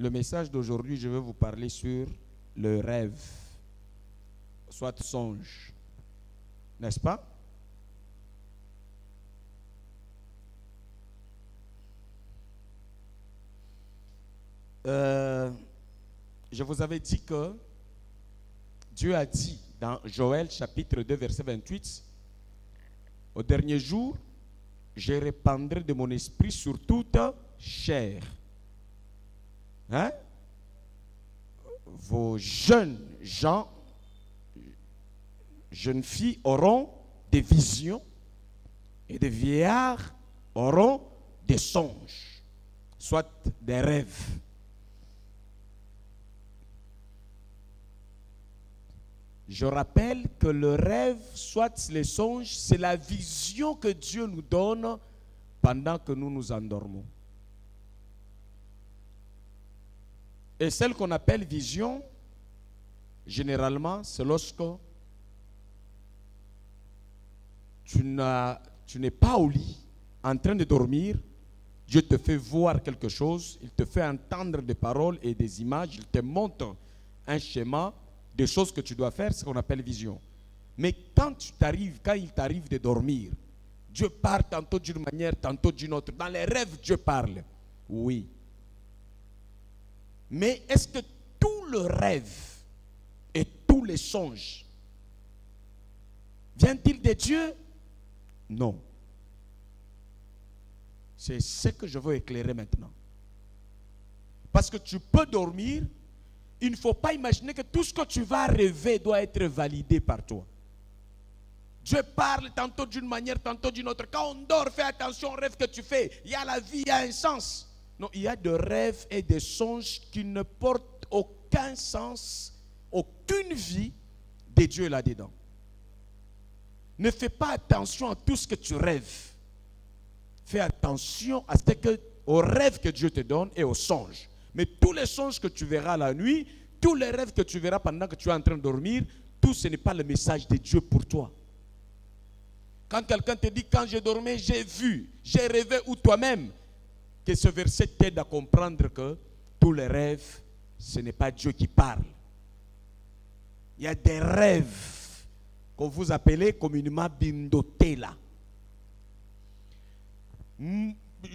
Le message d'aujourd'hui, je vais vous parler sur le rêve, soit songe. N'est-ce pas? Je vous avais dit que Dieu a dit dans Joël chapitre 2 verset 28, au dernier jour, je répandrai de mon esprit sur toute chair. Hein? Vos jeunes gens, jeunes filles auront des visions et des vieillards auront des songes, soit des rêves. Je rappelle que le rêve, soit les songes, c'est la vision que Dieu nous donne pendant que nous nous endormons. Et celle qu'on appelle vision, généralement, c'est lorsque tu n'es pas au lit, en train de dormir, Dieu te fait voir quelque chose, il te fait entendre des paroles et des images, il te montre un schéma des choses que tu dois faire, c'est ce qu'on appelle vision. Mais quand il t'arrive de dormir, Dieu parle tantôt d'une manière, tantôt d'une autre. Dans les rêves, Dieu parle. Oui. Mais est-ce que tout le rêve et tous les songes viennent-ils de Dieu? Non. C'est ce que je veux éclairer maintenant. Parce que tu peux dormir, il ne faut pas imaginer que tout ce que tu vas rêver doit être validé par toi. Dieu parle tantôt d'une manière, tantôt d'une autre. Quand on dort, fais attention aux rêves que tu fais. Il y a la vie, il y a un sens. Non, il y a des rêves et des songes qui ne portent aucun sens, aucune vie de Dieu là-dedans. Ne fais pas attention à tout ce que tu rêves. Fais attention aux rêves que Dieu te donne et aux songes. Mais tous les songes que tu verras la nuit, tous les rêves que tu verras pendant que tu es en train de dormir, tout ce n'est pas le message de Dieu pour toi. Quand quelqu'un te dit, quand je dormais, j'ai vu, j'ai rêvé, ou toi-même, que ce verset t'aide à comprendre que tous les rêves, ce n'est pas Dieu qui parle. Il y a des rêves qu'on vous appelez communément bindotela.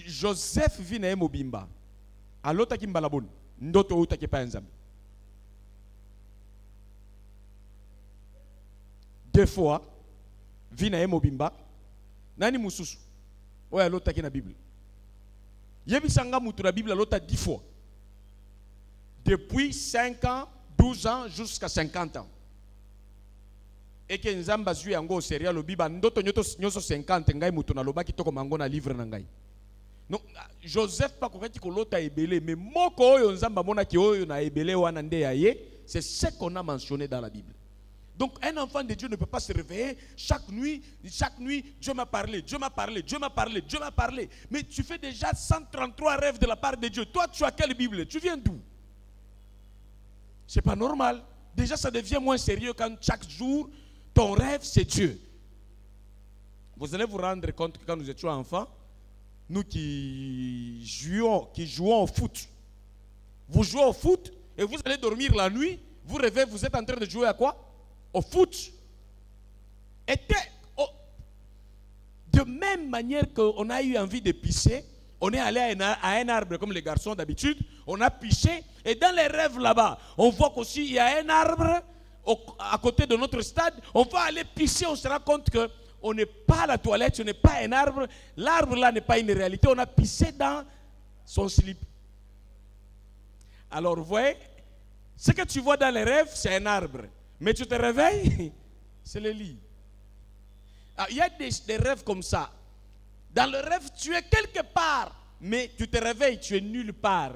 Joseph vit na Mobimba. Alota ki mbalabon, ndoto uta ki pa nzambe. Deux fois, vi na Mobimba, nani mususu, oya alota ki na Bible. Yebi sanga mutu na Bible alota 10 fois. Depuis 5 ans, 12 ans, jusqu'à 50 ans. Et que nzamba zui yango seria lobiba, ndoto nyoso 50, ngai mutu na loba ki toko mango na livre na ngai. Non, Joseph pas correct que l'autre a ébélé, mais moko oyo nzamba mona ki oyo na ébélé wana nde yaye, c'est ce qu'on a mentionné dans la Bible. Donc un enfant de Dieu ne peut pas se réveiller chaque nuit, Dieu m'a parlé, Dieu m'a parlé, Dieu m'a parlé, Dieu m'a parlé. Mais tu fais déjà 133 rêves de la part de Dieu. Toi, tu as quelle Bible? Tu viens d'où? C'est pas normal. Déjà, ça devient moins sérieux quand chaque jour, ton rêve, c'est Dieu. Vous allez vous rendre compte que quand nous étions enfants, nous qui jouons au foot, vous jouez au foot et vous allez dormir la nuit, vous rêvez, vous êtes en train de jouer à quoi? Au foot. Et de même manière qu'on a eu envie de pisser, on est allé à un arbre comme les garçons d'habitude, on a pissé et dans les rêves là-bas, on voit qu'aussi il y a un arbre à côté de notre stade, on va aller pisser, on se rend compte que on n'est pas à la toilette, ce n'est pas un arbre. L'arbre là n'est pas une réalité. On a pissé dans son slip. Alors, vous voyez, ce que tu vois dans les rêves, c'est un arbre. Mais tu te réveilles, c'est le lit. Il y a des rêves comme ça. Dans le rêve, tu es quelque part, mais tu te réveilles, tu es nulle part.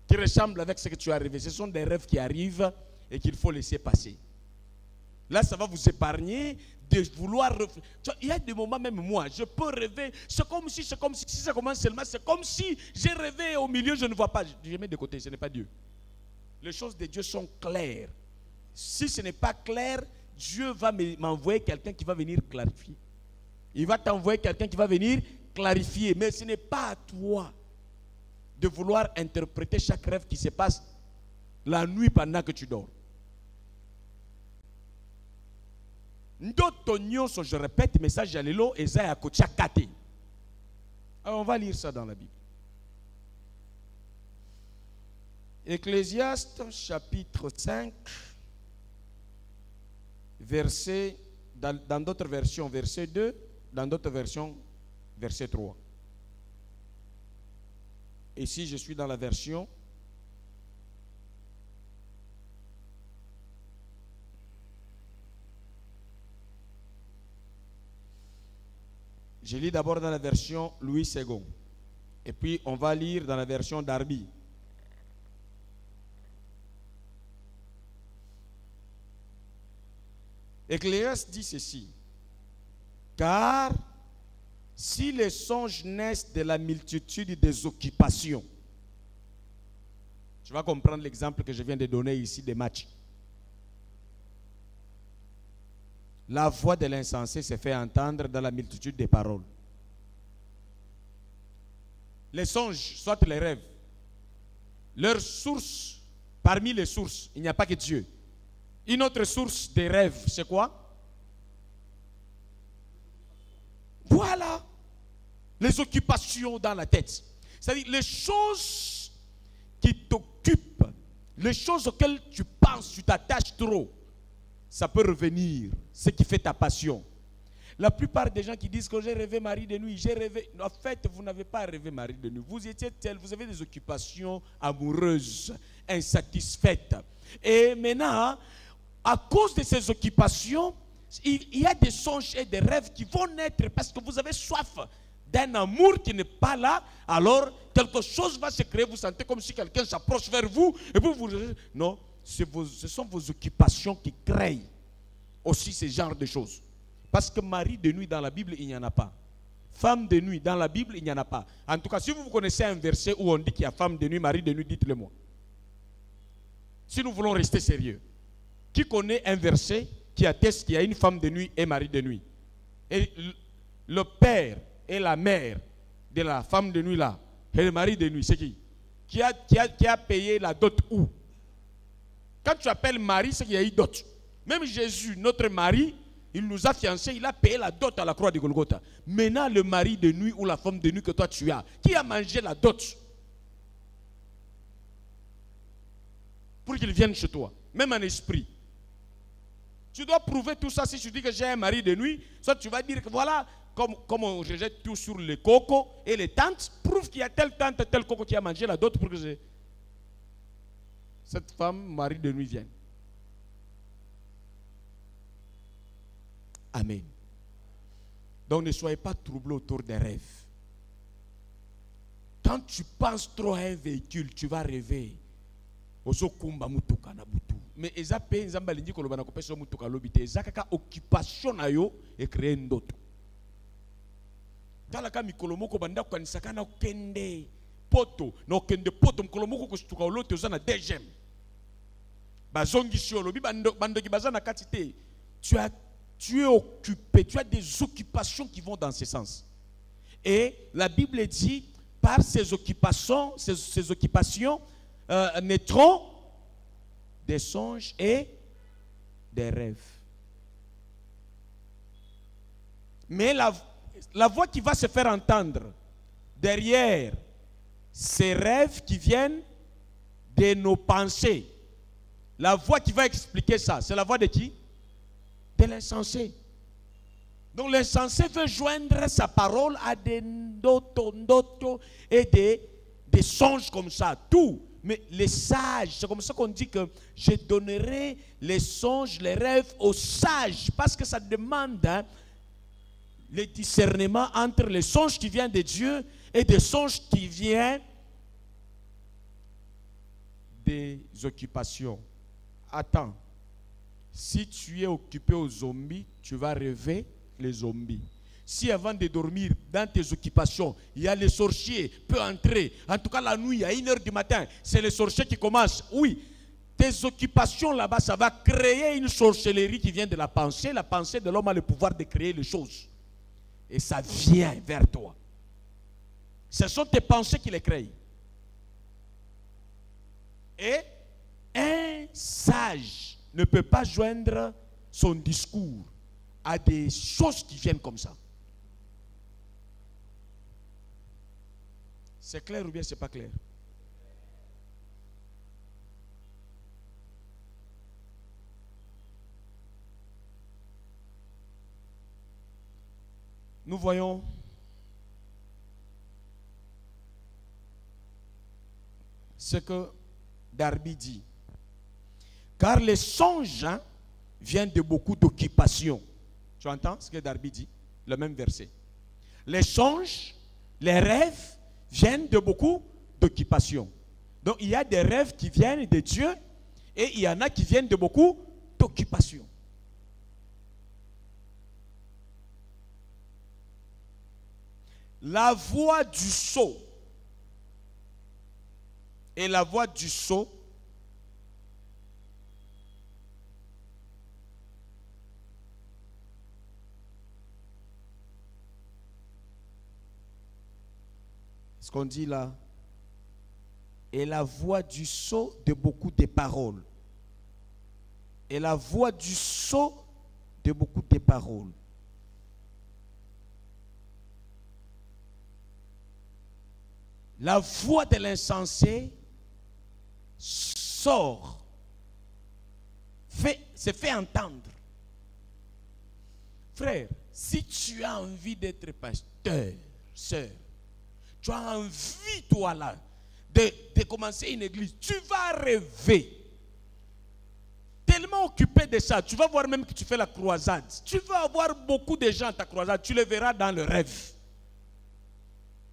Qui ressemble avec ce que tu as rêvé. Ce sont des rêves qui arrivent et qu'il faut laisser passer. Là, ça va vous épargner de vouloir... Il y a des moments, même moi, je peux rêver. C'est comme si ça commence seulement, c'est comme si j'ai rêvé au milieu, je ne vois pas. Je mets de côté, ce n'est pas Dieu. Les choses de Dieu sont claires. Si ce n'est pas clair, Dieu va m'envoyer quelqu'un qui va venir clarifier. Il va t'envoyer quelqu'un qui va venir clarifier. Mais ce n'est pas à toi de vouloir interpréter chaque rêve qui se passe la nuit pendant que tu dors. Ndoto nyonso, je répète, message à l'élo, Esaïa Kotia Kate. Alors on va lire ça dans la Bible. Ecclésiaste chapitre 5, verset, dans d'autres versions, verset 2, dans d'autres versions, verset 3. Ici, je suis dans la version je lis d'abord dans la version Louis II. Et puis, on va lire dans la version Darby. Ecclésiaste dit ceci. Car si les songes naissent de la multitude des occupations, tu vas comprendre l'exemple que je viens de donner ici des matchs. La voix de l'insensé se fait entendre dans la multitude des paroles. Les songes, soit les rêves, leur source, parmi les sources, il n'y a pas que Dieu. Une autre source des rêves, c'est quoi? Voilà. Les occupations dans la tête. C'est-à-dire les choses qui t'occupent, les choses auxquelles tu penses, tu t'attaches trop. Ça peut revenir, ce qui fait ta passion. La plupart des gens qui disent que j'ai rêvé mari de nuit, j'ai rêvé. En fait, vous n'avez pas rêvé mari de nuit. Vous étiez tel, vous avez des occupations amoureuses, insatisfaites. Et maintenant, à cause de ces occupations, il y a des songes et des rêves qui vont naître parce que vous avez soif d'un amour qui n'est pas là. Alors, quelque chose va se créer. Vous sentez comme si quelqu'un s'approche vers vous. Et vous non. Ce sont vos occupations qui créent aussi ce genre de choses. Parce que mari de nuit dans la Bible, il n'y en a pas. Femme de nuit dans la Bible, il n'y en a pas. En tout cas, si vous connaissez un verset où on dit qu'il y a femme de nuit, mari de nuit, dites-le moi. Si nous voulons rester sérieux. Qui connaît un verset qui atteste qu'il y a une femme de nuit et mari de nuit? Et le père et la mère de la femme de nuit là, et le mari de nuit, c'est qui? Qui a payé la dot où? Quand tu appelles mari, c'est qu'il y a eu dot. Même Jésus, notre mari, il nous a fiancés, il a payé la dot à la croix de Golgotha. Maintenant, le mari de nuit ou la femme de nuit que toi tu as, qui a mangé la dot? Pour qu'il vienne chez toi, même en esprit. Tu dois prouver tout ça si tu dis que j'ai un mari de nuit. Soit tu vas dire que voilà, comme on rejette tout sur les cocos et les tantes, prouve qu'il y a telle tante, tel coco qui a mangé la dot pour que cette femme, mari de nuit, vienne. Amen. Donc ne soyez pas troublés autour des rêves. Quand tu penses trop à un véhicule, tu vas rêver. Mais ezape nzamba lingi koloba na kopesa mutuka lobite ezakaka occupation na yo e créer ndoto. Tala ka mikolo moko banda kanisa kana kende poto no kende poto mikolo moko ko stuka olote ozana deuxième. Bazongi sio lobi bando ki bazana katite. Tu es occupé, tu as des occupations qui vont dans ce sens. Et la Bible dit par ces occupations, naîtront des songes et des rêves. Mais la voix qui va se faire entendre derrière ces rêves qui viennent de nos pensées, la voix qui va expliquer ça, c'est la voix de qui? De l'insensé. Donc l'insensé veut joindre sa parole à des ndoto et des songes comme ça, tout. Mais les sages, c'est comme ça qu'on dit que je donnerai les songes, les rêves aux sages. Parce que ça demande le discernement entre les songes qui viennent de Dieu et des songes qui viennent des occupations. Attends, si tu es occupé aux zombies, tu vas rêver les zombies. Si avant de dormir, dans tes occupations, il y a les sorciers, peut entrer. En tout cas, la nuit, à 1h du matin, c'est les sorciers qui commencent. Oui, tes occupations là-bas, ça va créer une sorcellerie qui vient de la pensée. La pensée de l'homme a le pouvoir de créer les choses. Et ça vient vers toi. Ce sont tes pensées qui les créent. Et un sage ne peut pas joindre son discours à des choses qui viennent comme ça. C'est clair ou bien c'est pas clair? Nous voyons ce que Darby dit. Car les songes viennent de beaucoup d'occupations. Tu entends ce que Darby dit? Le même verset. Les songes, les rêves viennent de beaucoup d'occupations. Donc il y a des rêves qui viennent de Dieu et il y en a qui viennent de beaucoup d'occupations. La voix du sot et la voix du sot ce qu'on dit là, et la voix du sot de beaucoup de paroles. Et la voix du sot de beaucoup de paroles. La voix de l'insensé sort, se fait entendre. Frère, si tu as envie d'être pasteur, sœur, tu as envie, toi là, de commencer une église, tu vas rêver. Tellement occupé de ça, tu vas voir même que tu fais la croisade. Tu vas avoir beaucoup de gens à ta croisade, tu les verras dans le rêve.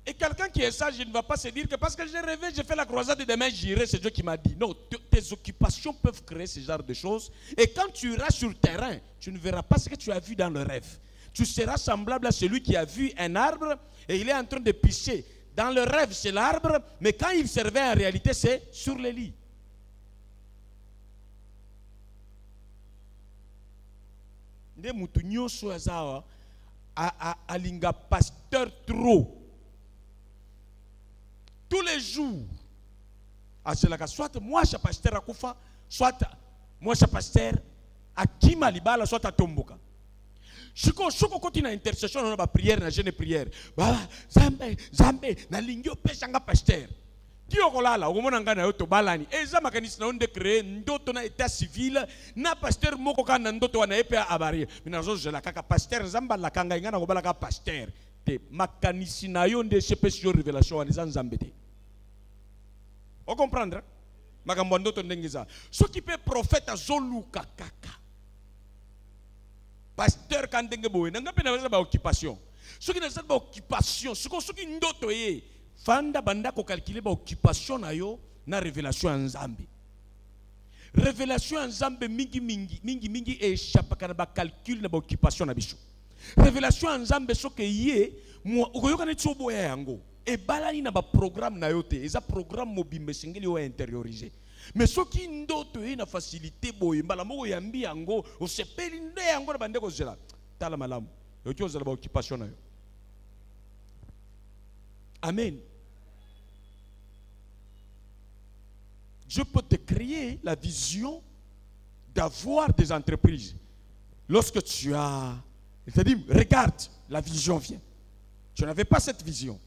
Et quelqu'un qui est sage, il ne va pas se dire que parce que j'ai rêvé, j'ai fait la croisade et demain j'irai, c'est Dieu qui m'a dit. Non, tes occupations peuvent créer ce genre de choses. Et quand tu iras sur le terrain, tu ne verras pas ce que tu as vu dans le rêve. Tu seras semblable à celui qui a vu un arbre et il est en train de pisser. Dans le rêve, c'est l'arbre, mais quand il servait en réalité, c'est sur le lit. Nde mutu nyoso azawa alinga pasteur trop. Tous les jours, soit moi je suis pasteur à Koufa, soit moi je suis pasteur à Kimalibala, soit à Tomboka. Je continue à intercession, on a prière, na jeune prière. Zambe, na lingio peshanga pasteur. Tiokolala, omonanga na yoto balani. Eza makanisi na onde créer ndoto na état civil, na pasteur moko kana ndoto wana epe abari. Minazo je la kaka pasteur zamba la kanga ingana ko balaka pasteur. Te makanisi na yo nde sepesio révélation wa nzambe te. On comprendre? Makambo ndoto ndengeza. Ce qui peut prophète azoluka kaka. Pasteur kandenge boye nanga pe na ba occupation. Ce qui na ba occupation, ce qui ndoto ye fanda banda ko calculer ba occupation na yo na révélation nzambe. Révélation nzambe mingi échappe kana ba calcul na ba occupation na biso. Révélation nzambe soke ye mo okoyoka ne tsobo ya yango e balani na ba programme na yote eza programme mobimbe singeli o intérioriser. Mais ce qui ndoto ye na facilité boye mbala moko yambi yango o sepeli nde yango na bande ko zela tala malamu yo ki ozala ba occupation na yo. Amen. Dieu peut te créer la vision d'avoir des entreprises. Lorsque tu as, il te dit, regarde, la vision vient. Tu n'avais pas cette vision.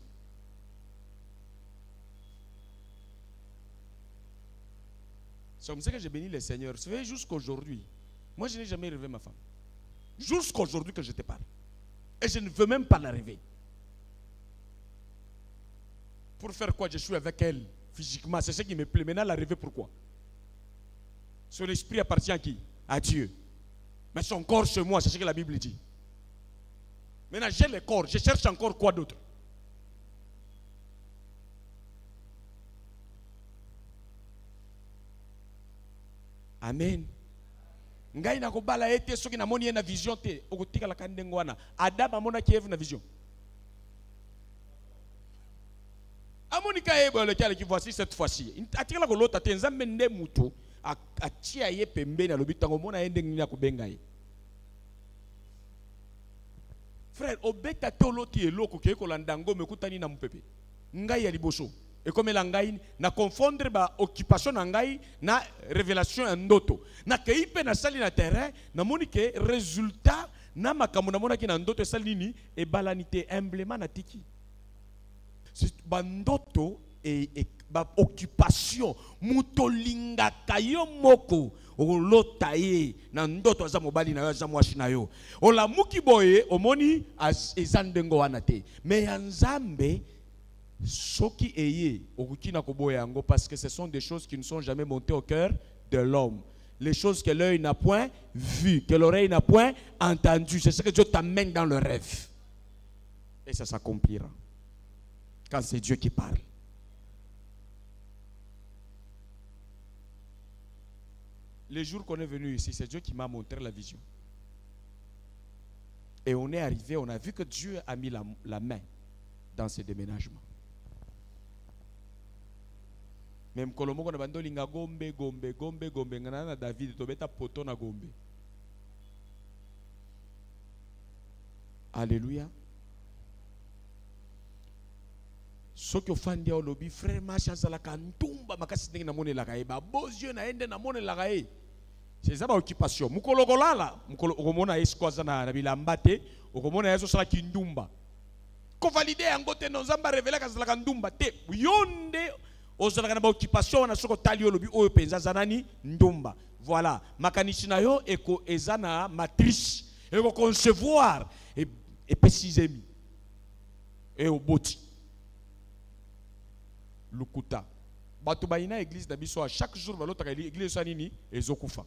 C'est comme ça que j'ai béni le Seigneur. C'est vrai, jusqu'aujourd'hui. Moi, je n'ai jamais rêvé ma femme. Jusqu'aujourd'hui que je te parle. Et je ne veux même pas la rêver. Pour faire quoi? Je suis avec elle physiquement. C'est ce qui me plaît. Maintenant, la rêver pourquoi? Son esprit appartient à qui? À Dieu. Mais son corps chez moi, c'est ce que la Bible dit. Maintenant, j'ai le corps. Je cherche encore quoi d'autre? Amen. Ngai na kobala ete soki na moni na vision te okotika la kandengo wana Adam amona Eve na vision. Amonika ebo le kale ki voici cette fois-ci. Atikala ko lota te nzambe nde mutu atia ye pembe na lobi tango mona ende ngina ko benga ye. Frère, obeta te oloti eloko ke ko landango mekutani na mpepe. Ngai ya liboso. Et comme elangai na confondre ba occupation nangai na révélation en ndoto. Na keipe na sali na terrain na monike résultat na makambo na mona ki na ndoto sali nini e balanité humblement na tiki. Ba ndoto e ba occupation mutolinga kayo moko olota ye na ndoto za mobali na yo za mwashi na yo. Ola muki boye omoni ezandengo wana te. Mais ya Nzambe soki eye okukina koboya yango parce que ce sont des choses qui ne sont jamais montées au cœur de l'homme. Les choses que l'œil n'a point vues, que l'oreille n'a point entendues. C'est ce que Dieu t'amène dans le rêve. Et ça s'accomplira. Quand c'est Dieu qui parle. Les jours qu'on est venu ici, c'est Dieu qui m'a montré la vision. Et on est arrivé, on a vu que Dieu a mis la main dans ce déménagement. Même Kolomoko na bando linga gombe ngana David tobeta poto na gombe. Alléluia. Soki ofandi ya olobi frère macha zala kantumba makasi ndenge na mone la kae ba bozio na ende na mone la kae. C'est ça ba occupation. Mukolo kolala, mukolo okomona eskoza na bilamba te, okomona yeso sala kindumba. Ko valider yango te no Nzamba révéler ka zala kandumba te. Yonde ozalaka na ba occupation na soko tali olobi oyo penza zanani ndumba. Voilà, makanishi na yo eko ezana matrice, eko concevoir et pesizemi. Et oboti. Lukuta. Bato baina église na biso chaque jour balota ka église sanini ezokufa.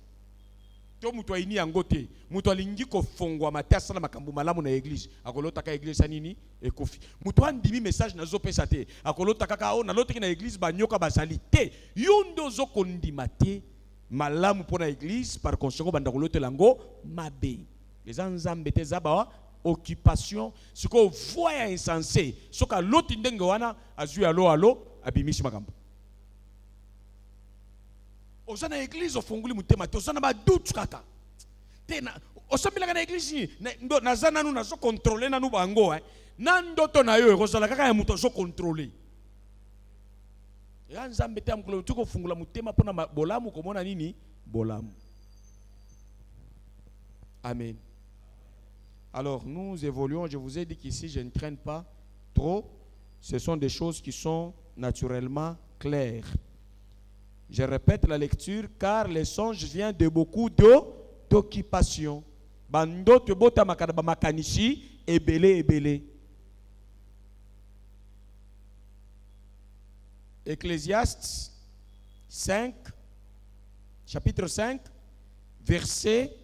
To muto aini yango te, muto alingi ko fongwa matasa na makambo malamu na église, akolota ka église sanini ekofi. Muto andimi message na zo pesa te, akolota kaka o na loteki na église banyoka bazali te. Yondo zo kondima te malamu pona église par conséquent banda kolota lango mabe. Les Nzambe te zaba occupation, ce qu'on voit insensé, ce que l'autre ndenge wana azu alo abimisi makambo. Ozana église ofunguli mutema te, ozana ba doute kaka. Tena osambila na église ndo nazana nu nazo contrôler na nu bango na ndoto na yo ekozala kaka ya muto zo contrôler. Ya Nzambe te amkulo tuko fungula mutema pona bolamu komona nini bolamu. Amen. Alors nous évoluons, je vous ai dit qu'ici je ne traîne pas trop, ce sont des choses qui sont naturellement claires. Je répète la lecture, car les songes viennent de beaucoup d'occupations. Bando te bota makadaba makanishi, ebele. Ecclésiaste 5, chapitre 5, verset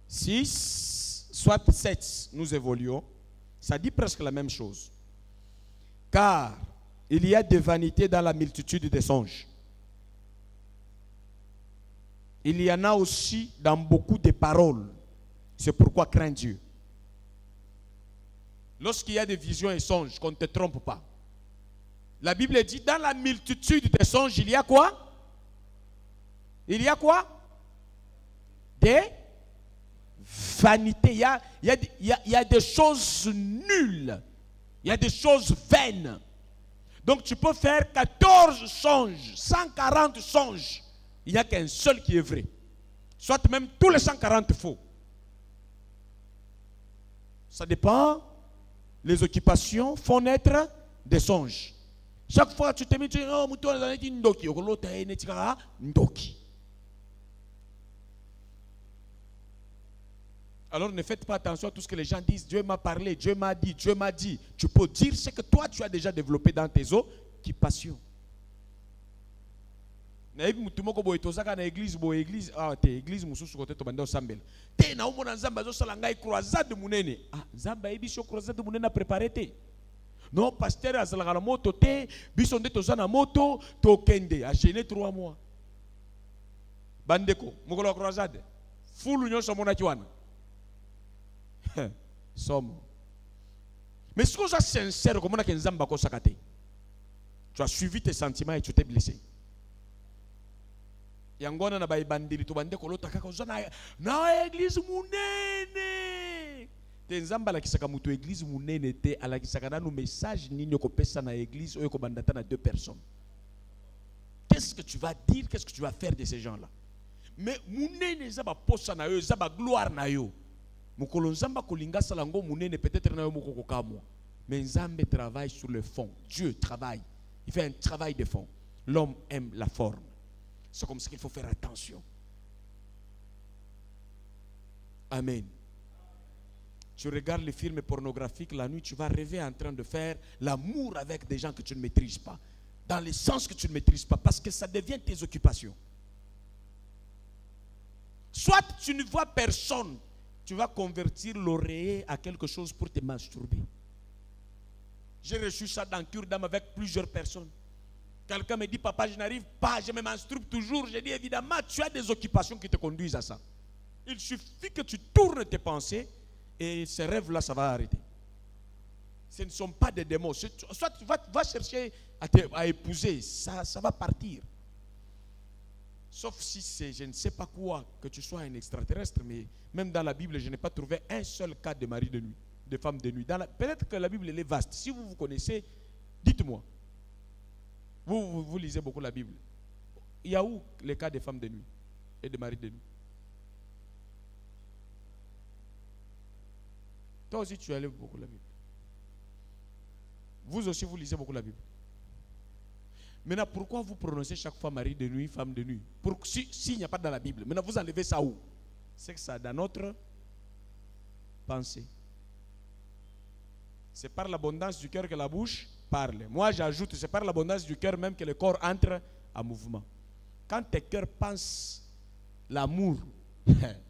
6, soit 7, nous évoluons. Ça dit presque la même chose. Car il y a des vanités dans la multitude des songes. Il y en a aussi dans beaucoup de paroles. C'est pourquoi crains Dieu. Lorsqu'il y a des visions et songes, qu'on ne te trompe pas. La Bible dit, dans la multitude des songes, il y a quoi? Il y a quoi? Des vanités. Il y a des choses nulles. Il y a des choses vaines. Donc tu peux faire 14 songes, 140 songes. Il n'y a qu'un seul qui est vrai. Soit même tous les 140 faux. Ça dépend. Les occupations font naître des songes. Chaque fois que tu te mets, tu dis, oh, ndoki. Alors ne faites pas attention à tout ce que les gens disent. Dieu m'a parlé, Dieu m'a dit, Dieu m'a dit. Tu peux dire ce que toi tu as déjà développé dans tes occupations. Église mususu kote to banda osambela. Te na omona Nzamba zo sala ngai croisade munene. Ah, Nzamba ebiso croisade munene préparé te. Non, pasteur azala la moto te, biso nde tozana moto to kende a gêné 3 mois. Bandeko, mokolo croisade. Fulu nyonso mona kiwana. Somme. Mais si tu es sincère, comment tu as suivi tes sentiments et tu t'es blessé. Yangona na ba ibandiri to bande kolota kaka ozana na église munene. Tenzamba la kisaka mutu église munene te ala kisaka na no message nini ko pesa na église oyo ko bandata na 2 personnes. Qu'est-ce que tu vas dire, qu'est-ce que tu vas faire de ces gens-là? Mais munene za ba posa na yo, za ba gloire na yo. Mukolo nzamba kolinga salango munene peut-être na yo mukoko kamwa. Mais Nzambe travaille sur le fond. Dieu travaille. Il fait un travail de fond. L'homme aime la forme. C'est comme ça qu'il faut faire attention. Amen. Tu regardes les films pornographiques la nuit, tu vas rêver en train de faire l'amour avec des gens que tu ne maîtrises pas. Dans le sens que tu ne maîtrises pas. Parce que ça devient tes occupations. Soit tu ne vois personne. Tu vas convertir l'oreiller à quelque chose pour te masturber. J'ai reçu ça dans Cure d'âme avec plusieurs personnes. Quelqu'un me dit, papa, je n'arrive pas, je me masturbe toujours. J'ai dit, évidemment, tu as des occupations qui te conduisent à ça. Il suffit que tu tournes tes pensées et ces rêves-là, ça va arrêter. Ce ne sont pas des démons. Soit tu vas chercher à épouser, ça va partir. Sauf si c'est, je ne sais pas quoi, que tu sois un extraterrestre, mais même dans la Bible, je n'ai pas trouvé un seul cas de mari de nuit, de femme de nuit. Peut-être que la Bible elle est vaste. Si vous connaissez, dites-moi. Vous lisez beaucoup la Bible. Il y a où les cas de femmes de nuit et de mari de nuit? Toi aussi, tu as lu beaucoup la Bible. Vous aussi, vous lisez beaucoup la Bible. Maintenant, pourquoi vous prononcez chaque fois mari de nuit, femme de nuit? S'il n'y a pas dans la Bible, maintenant vous enlevez ça où? C'est que ça dans notre pensée. C'est par l'abondance du cœur que la bouche parle. Moi, j'ajoute, c'est par l'abondance du cœur même que le corps entre en mouvement. Quand tes cœurs pensent l'amour,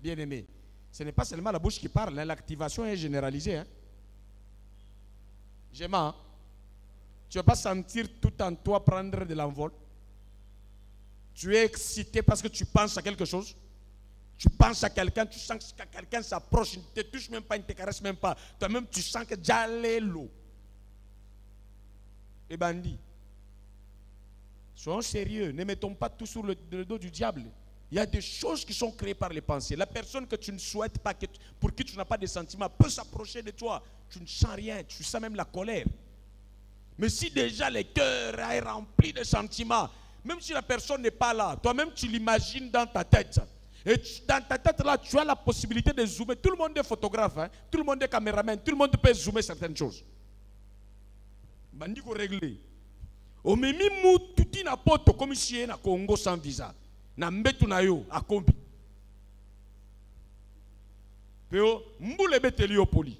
bien aimé, ce n'est pas seulement la bouche qui parle, hein, l'activation est généralisée. Hein. J'aime. Tu ne vas pas sentir tout en toi prendre de l'envol. Tu es excité parce que tu penses à quelque chose. Tu penses à quelqu'un, tu sens que quelqu'un s'approche, il ne te touche même pas, il ne te caresse même pas. Toi-même, tu sens que j'allais l'eau. Les bandits, soyons sérieux, ne mettons pas tout sur le dos du diable. Il y a des choses qui sont créées par les pensées. La personne que tu ne souhaites pas, pour qui tu n'as pas de sentiments, peut s'approcher de toi. Tu ne sens rien, tu sens même la colère. Mais si déjà le cœur est rempli de sentiments, même si la personne n'est pas là, toi-même tu l'imagines dans ta tête. Et dans ta tête là, tu as la possibilité de zoomer. Tout le monde est photographe, hein? Tout le monde est caméraman, tout le monde peut zoomer certaines choses. Bandiko réglé. Au memi mou tuti na poto comme si na Congo sans visa. Na mbetu na yo a kombi. Pero mbule beteli yo poli.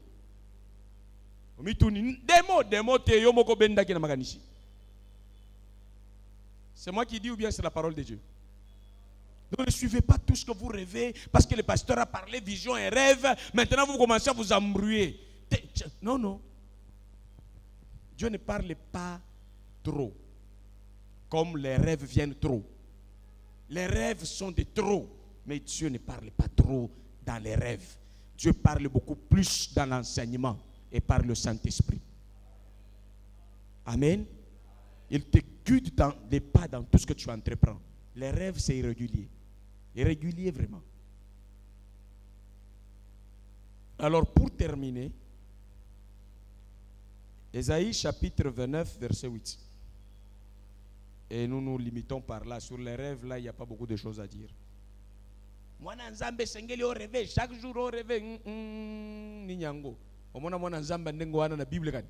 C'est moi qui dis ou bien c'est la parole de Dieu? Donc ne suivez pas tout ce que vous rêvez parce que le pasteur a parlé vision et rêve. Maintenant vous commencez à vous embrouiller. Non, non. Dieu ne parle pas trop. Comme les rêves viennent trop. Les rêves sont de trop. Mais Dieu ne parle pas trop dans les rêves. Dieu parle beaucoup plus dans l'enseignement et par le Saint-Esprit. Amen. Il te guide dans des pas dans tout ce que tu entreprends. Les rêves, c'est irrégulier. Irrégulier vraiment. Alors pour terminer, Ésaïe chapitre 29, verset 8. Et nous nous limitons par là. Sur les rêves, là, il n'y a pas beaucoup de choses à dire. Moi, Nzambe sengeli au rêve, chaque jour au rêve, ninyango. Omona mwana Nzambe ndengo wana na Bible kani.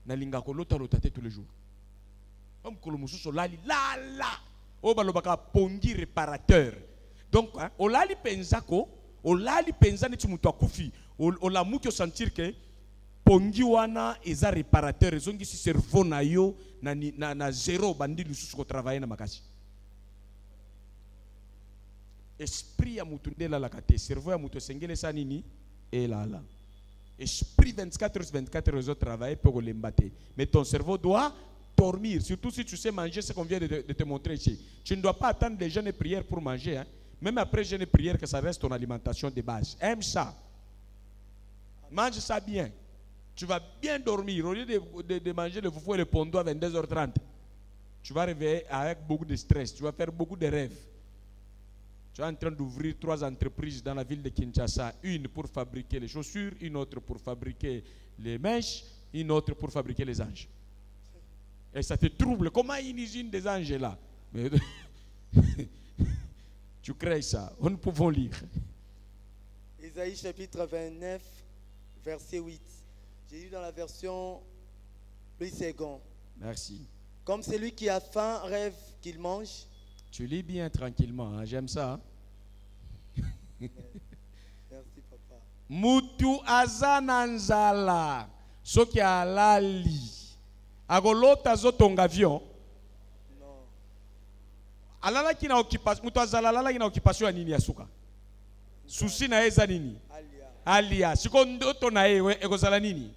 Na linga ko lota tous les jours. Comme kolomususo lali la la. O balobaka pongi réparateur. Donc, hein, olali penzako, olali penza neti mutu akufi. Olamuki o sentir que pongi wana eza réparateur. Ezongi si cerveau na yo na zéro bandi lususu ko travailler na makasi. Esprit ya mutu ndela la kate, cerveau ya mutu sengele sa nini et là là. Esprit 24/24 les autres travailler pour l'embâter. Mais ton cerveau doit dormir, surtout si tu sais manger ce qu'on vient de te montrer ici. Tu ne dois pas attendre les jeûnes et prières pour manger, hein. Même après jeûne et prière que ça reste ton alimentation de base. Aime ça. Mange ça bien. Tu vas bien dormir au lieu de manger le foufou et le pondo à 22h30. Tu vas réveiller avec beaucoup de stress, tu vas faire beaucoup de rêves. Tu es en train d'ouvrir 3 entreprises dans la ville de Kinshasa. Une pour fabriquer les chaussures, une autre pour fabriquer les mèches, une autre pour fabriquer les anges. Et ça te trouble. Comment une usine des anges est là? Mais tu crées ça. Nous pouvons lire. Isaïe chapitre 29, verset 8. J'ai lu dans la version Louis II. Merci. Comme celui qui a faim rêve qu'il mange. Tu lis bien tranquillement, hein? J'aime ça. Hein? Merci papa. Mutu azananzala. Soki alali. Agolota zotonga avion. Non. Alala kina occupation. Mutu azala alala kina occupation ya nini yasuka. Susi na eza nini? Alia. Siko ndoto na ewe ekozala nini?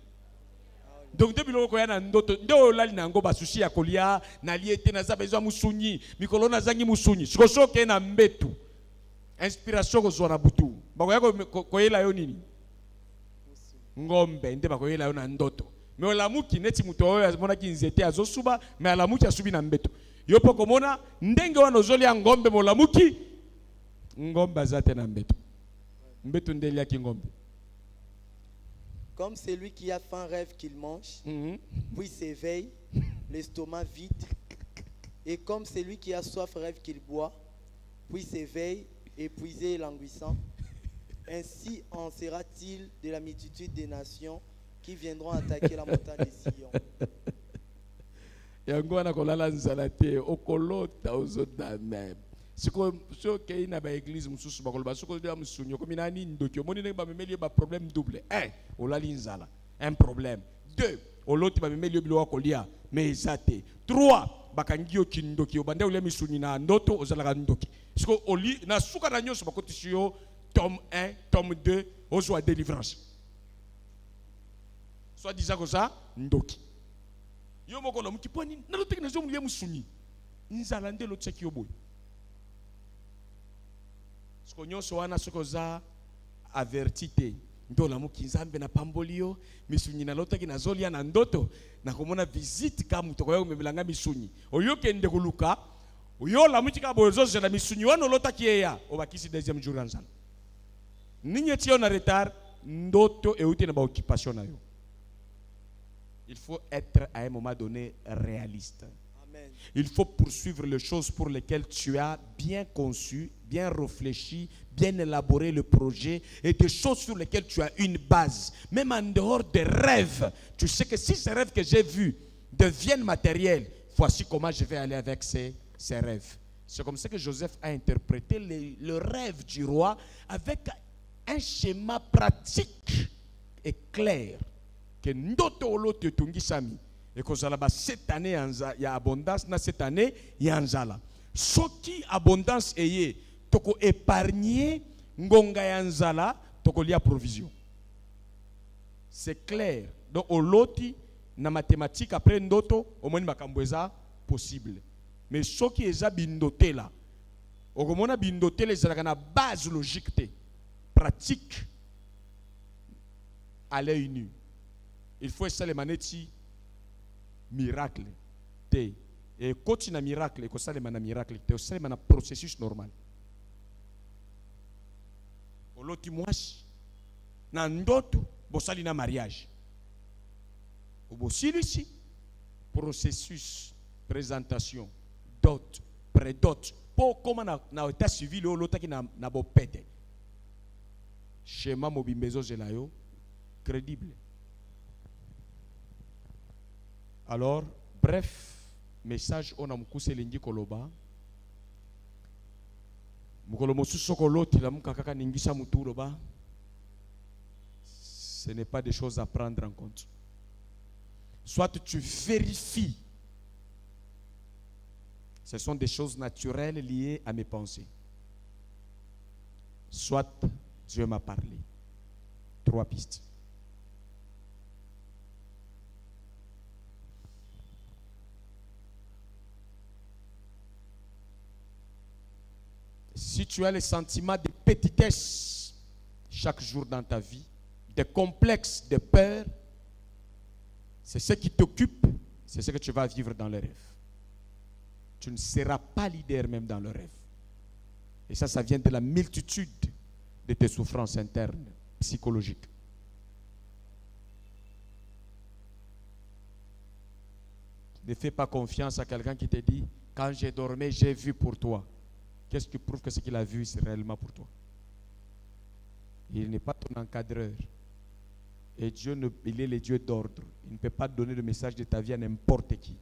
Donc depuis loko ya na ndoto ndo lali na ngo basushi ya kolia na liete na zabezo musunyi mikolo na zangi musunyi siko soke na mbetu inspiration ko na butu bako yako koyela yo nini ngombe nde bako yela yo na ndoto me olamuki neti muto oyo azomona ki nzete azosuba me alamuki asubi na mbetu yo poko mona ndenge wana ozoli ya ngombe molamuki ngombe azate na mbetu mbetu ndeli ya ngombe. Comme celui qui a faim rêve qu'il mange, puis s'éveille, l'estomac vide. Et comme celui qui a soif rêve qu'il boit, puis s'éveille, épuisé et languissant. Ainsi en sera-t-il de la multitude des nations qui viendront attaquer la montagne de Sion. Yangwana kolala nzalate okolota ozoda même. Siko ke ina ba église mususu bakoloba siko dia musunyo ko minani ndoki omoni ne ba memeli ba problème double. 1 olali nzala, un problème. 2 oloti ba memeli bilo kolia mais ezate. 3 bakangi yo kindoki obande ole misunyi na ndoto ozalaka ndoki. Siko oli na suka na nyoso bakotisiyo tome 1, tome 2 ozwa délivrance. Soit disant comme ça ndoki. Yo moko lo mukiponi na loteki na zo mulie musunyi. Nzala nde loteki yo boy. Nyonso wana sokoza avertite ndo la mukinzambe na pambolio misunyi na lotaki na zolia na ndoto na komona visite ka muto ko yomebelanga misunyi oyoke nde kuluka oyo la mutika bozo na misunyi wana lotaki eya obakisi deuxième jour nzala ninye tio na retard ndoto euti na ba occupation na yo. Il faut être à un moment donné réaliste. Il faut poursuivre les choses pour lesquelles tu as bien conçu, bien réfléchi, bien élaboré le projet et des choses sur lesquelles tu as une base. Même en dehors des rêves, tu sais que si ces rêves que j'ai vus deviennent matériels, voici comment je vais aller avec ces rêves. C'est comme ça que Joseph a interprété le rêve du roi avec un schéma pratique et clair. Que ndoto olote tungisami. Et que cette année il y a abondance, cette année il y a nzala. Soki abondance eye, toko épargner ngonga ya nzala, toko lia provision. C'est clair. Donc oloti na mathématique après ndoto, au moins makambo eza possible. Mais soki eza bindote là, okomona bindote les ezalaka na base logique te, pratique à l'œil nu. Il faut essayer les manetti miracle te et continue na miracle ko sale mana miracle te sale mana processus normal oloti mwasi na ndoto bosali na mariage obosilisi processus présentation dot prédot po koma na état civil olotaki na bopete schéma mobimbezo zelayo crédible. Alors, bref, message on a mukuse lingi koloba. Mukolomo susokoloti la mukakaka ningisa muturoba. Ce n'est pas des choses à prendre en compte. Soit tu vérifies. Ce sont des choses naturelles liées à mes pensées. Soit Dieu m'a parlé. 3 pistes. Si tu as le sentiment de petitesse chaque jour dans ta vie, de complexe, de peur, c'est ce qui t'occupe, c'est ce que tu vas vivre dans le rêve. Tu ne seras pas leader même dans le rêve. Et ça vient de la multitude de tes souffrances internes, psychologiques. Ne fais pas confiance à quelqu'un qui te dit, quand j'ai dormi, j'ai vu pour toi. Qu'est-ce qui prouve que ce qu'il a vu, c'est réellement pour toi? Il n'est pas ton encadreur. Et Dieu, il est le Dieu d'ordre. Il ne peut pas donner le message de ta vie à n'importe qui.